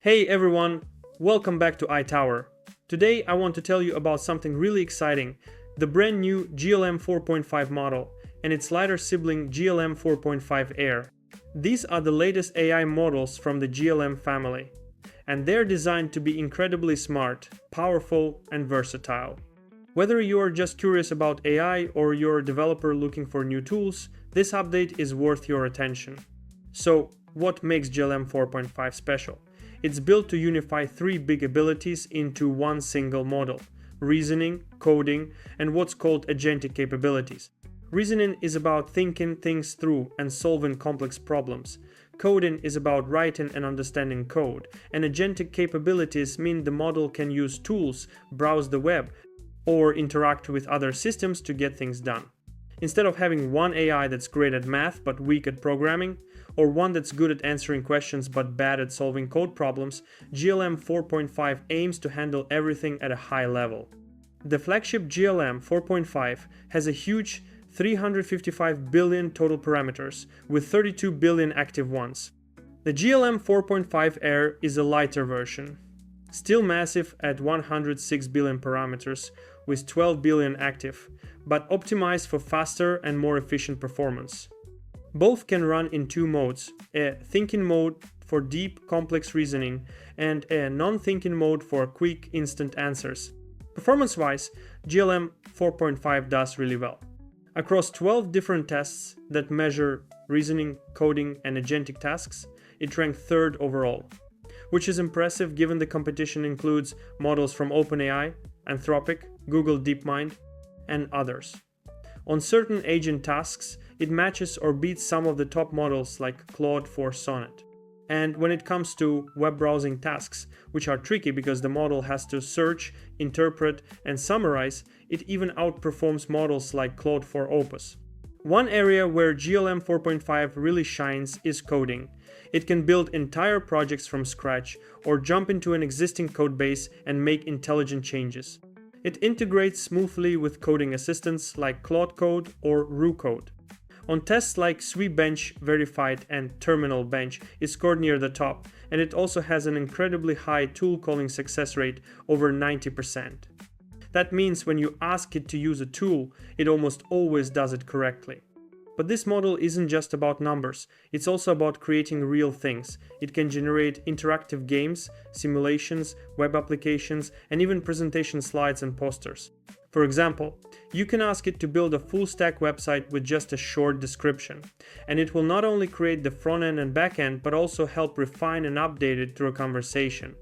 Hey everyone, welcome back to iTower. Today I want to tell you about something really exciting, the brand new GLM-4.5 model and its lighter sibling GLM-4.5 Air. These are the latest AI models from the GLM family, and they're designed to be incredibly smart, powerful, and versatile. Whether you're just curious about AI or you're a developer looking for new tools, this update is worth your attention. So, what makes GLM 4.5 special? It's built to unify three big abilities into one single model: reasoning, coding, and what's called agentic capabilities. Reasoning is about thinking things through and solving complex problems. Coding is about writing and understanding code, and agentic capabilities mean the model can use tools, browse the web, or interact with other systems to get things done. Instead of having one AI that's great at math but weak at programming, or one that's good at answering questions but bad at solving code problems, GLM 4.5 aims to handle everything at a high level. The flagship GLM 4.5 has a huge 355 billion total parameters, with 32 billion active ones. The GLM 4.5 Air is a lighter version, still massive at 106 billion parameters, with 12 billion active, but optimized for faster and more efficient performance. Both can run in two modes: a thinking mode for deep, complex reasoning and a non-thinking mode for quick, instant answers. Performance-wise, GLM 4.5 does really well. Across 12 different tests that measure reasoning, coding, and agentic tasks, it ranked third overall, which is impressive given the competition includes models from OpenAI, Anthropic, Google DeepMind, and others. On certain agent tasks, it matches or beats some of the top models like Claude for Sonnet. And when it comes to web browsing tasks, which are tricky because the model has to search, interpret, and summarize, it even outperforms models like Claude for Opus. One area where GLM 4.5 really shines is coding. It can build entire projects from scratch or jump into an existing codebase and make intelligent changes. It integrates smoothly with coding assistants like Claude Code or Roo Code. On tests like SweBench Verified and Terminal Bench, it scored near the top, and it also has an incredibly high tool calling success rate, over 90%. That means when you ask it to use a tool, it almost always does it correctly. But this model isn't just about numbers, it's also about creating real things. It can generate interactive games, simulations, web applications, and even presentation slides and posters. For example, you can ask it to build a full-stack website with just a short description, and it will not only create the front end and back end, but also help refine and update it through a conversation.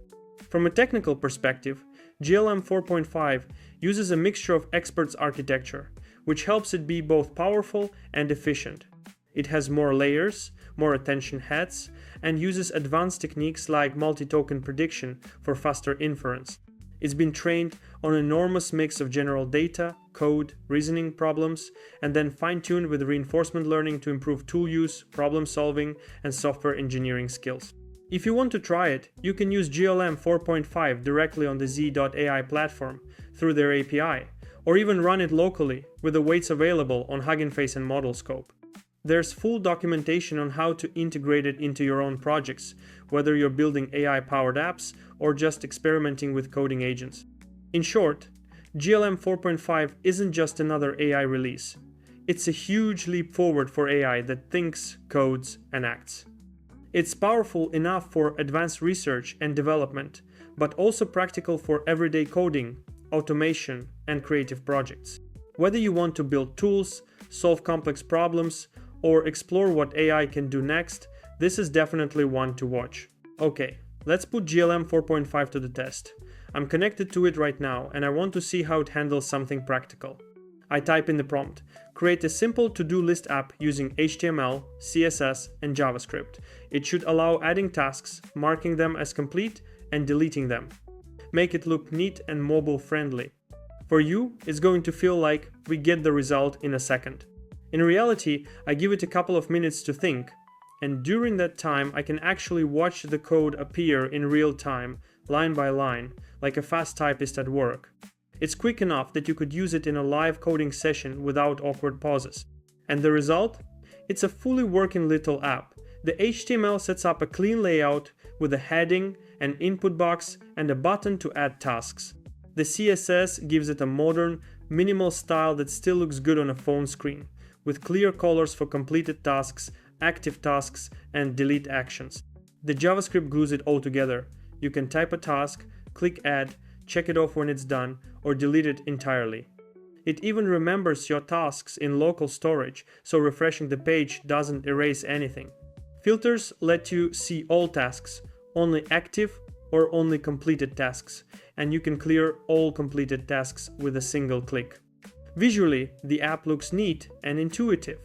From a technical perspective, GLM 4.5 uses a mixture of experts architecture, which helps it be both powerful and efficient. It has more layers, more attention heads, and uses advanced techniques like multi-token prediction for faster inference. It's been trained on an enormous mix of general data, code, reasoning problems, and then fine-tuned with reinforcement learning to improve tool use, problem solving, and software engineering skills. If you want to try it, you can use GLM 4.5 directly on the Z.ai platform through their API, or even run it locally with the weights available on Hugging Face and ModelScope. There's full documentation on how to integrate it into your own projects, whether you're building AI-powered apps or just experimenting with coding agents. In short, GLM 4.5 isn't just another AI release. It's a huge leap forward for AI that thinks, codes, and acts. It's powerful enough for advanced research and development, but also practical for everyday coding, automation, and creative projects. Whether you want to build tools, solve complex problems, or explore what AI can do next, this is definitely one to watch. Okay, let's put GLM 4.5 to the test. I'm connected to it right now, and I want to see how it handles something practical. I type in the prompt: create a simple to-do list app using HTML, CSS, and JavaScript. It should allow adding tasks, marking them as complete, and deleting them. Make it look neat and mobile-friendly. For you, it's going to feel like we get the result in a second. In reality, I give it a couple of minutes to think, and during that time I can actually watch the code appear in real time, line by line, like a fast typist at work. It's quick enough that you could use it in a live coding session without awkward pauses. And the result? It's a fully working little app. The HTML sets up a clean layout with a heading an input box, and a button to add tasks. The CSS gives it a modern, minimal style that still looks good on a phone screen, with clear colors for completed tasks, active tasks, and delete actions. The JavaScript glues it all together. You can type a task, click add, check it off when it's done, or delete it entirely. It even remembers your tasks in local storage, so refreshing the page doesn't erase anything. Filters let you see all tasks, only active or only completed tasks, and you can clear all completed tasks with a single click. Visually, the app looks neat and intuitive.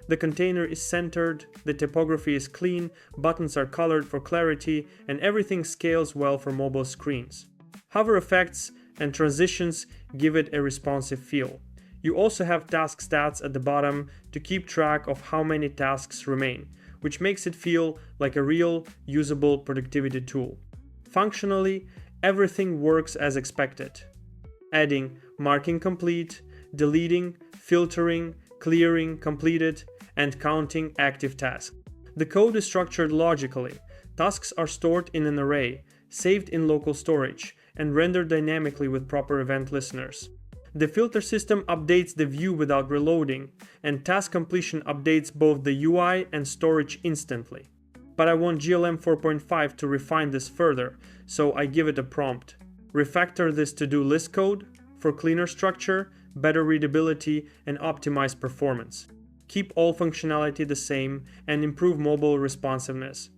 The container is centered, the typography is clean, buttons are colored for clarity, and everything scales well for mobile screens. Hover effects and transitions give it a responsive feel. You also have task stats at the bottom to keep track of how many tasks remain, which makes it feel like a real, usable productivity tool. Functionally, everything works as expected. Adding, marking complete, deleting, filtering, clearing completed, and counting active tasks. The code is structured logically. Tasks are stored in an array, saved in local storage, and rendered dynamically with proper event listeners. The filter system updates the view without reloading, and task completion updates both the UI and storage instantly. But I want GLM 4.5 to refine this further, so I give it a prompt. Refactor this to-do list code for cleaner structure, better readability, and optimized performance. Keep all functionality the same and improve mobile responsiveness.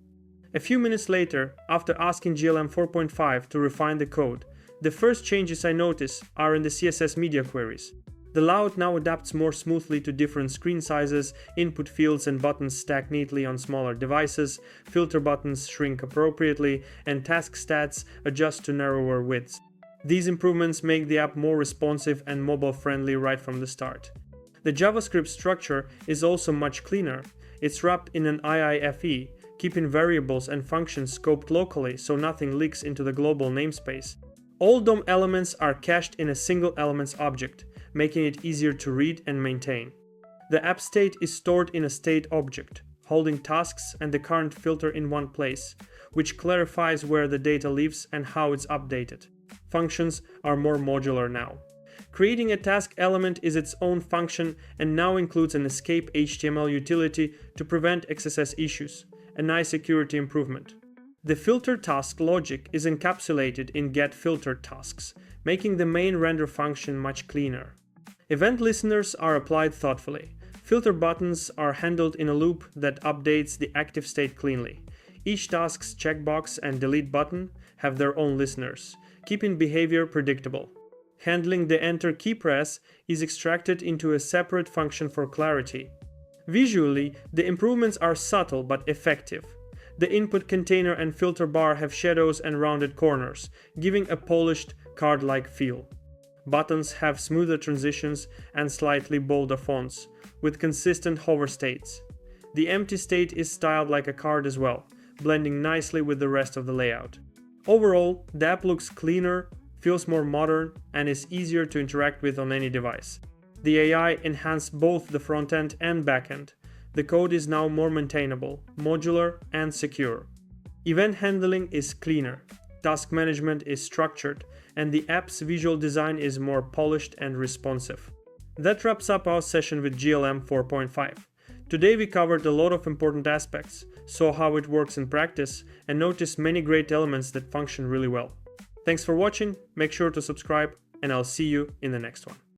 A few minutes later, after asking GLM 4.5 to refine the code, the first changes I notice are in the CSS media queries. The layout now adapts more smoothly to different screen sizes, input fields and buttons stack neatly on smaller devices, filter buttons shrink appropriately, and task stats adjust to narrower widths. These improvements make the app more responsive and mobile-friendly right from the start. The JavaScript structure is also much cleaner. It's wrapped in an IIFE, keeping variables and functions scoped locally so nothing leaks into the global namespace. All DOM elements are cached in a single elements object, making it easier to read and maintain. The app state is stored in a state object, holding tasks and the current filter in one place, which clarifies where the data lives and how it's updated. Functions are more modular now. Creating a task element is its own function and now includes an escape HTML utility to prevent XSS issues, a nice security improvement. The filter task logic is encapsulated in getFilteredTasks, making the main render function much cleaner. Event listeners are applied thoughtfully. Filter buttons are handled in a loop that updates the active state cleanly. Each task's checkbox and delete button have their own listeners, keeping behavior predictable. Handling the enter key press is extracted into a separate function for clarity. Visually, the improvements are subtle but effective. The input container and filter bar have shadows and rounded corners, giving a polished, card-like feel. Buttons have smoother transitions and slightly bolder fonts, with consistent hover states. The empty state is styled like a card as well, blending nicely with the rest of the layout. Overall, the app looks cleaner, feels more modern, and is easier to interact with on any device. The AI enhanced both the front end and back end. The code is now more maintainable, modular, and secure. Event handling is cleaner, task management is structured, and the app's visual design is more polished and responsive. That wraps up our session with GLM 4.5. Today we covered a lot of important aspects, saw how it works in practice, and noticed many great elements that function really well. Thanks for watching, make sure to subscribe, and I'll see you in the next one.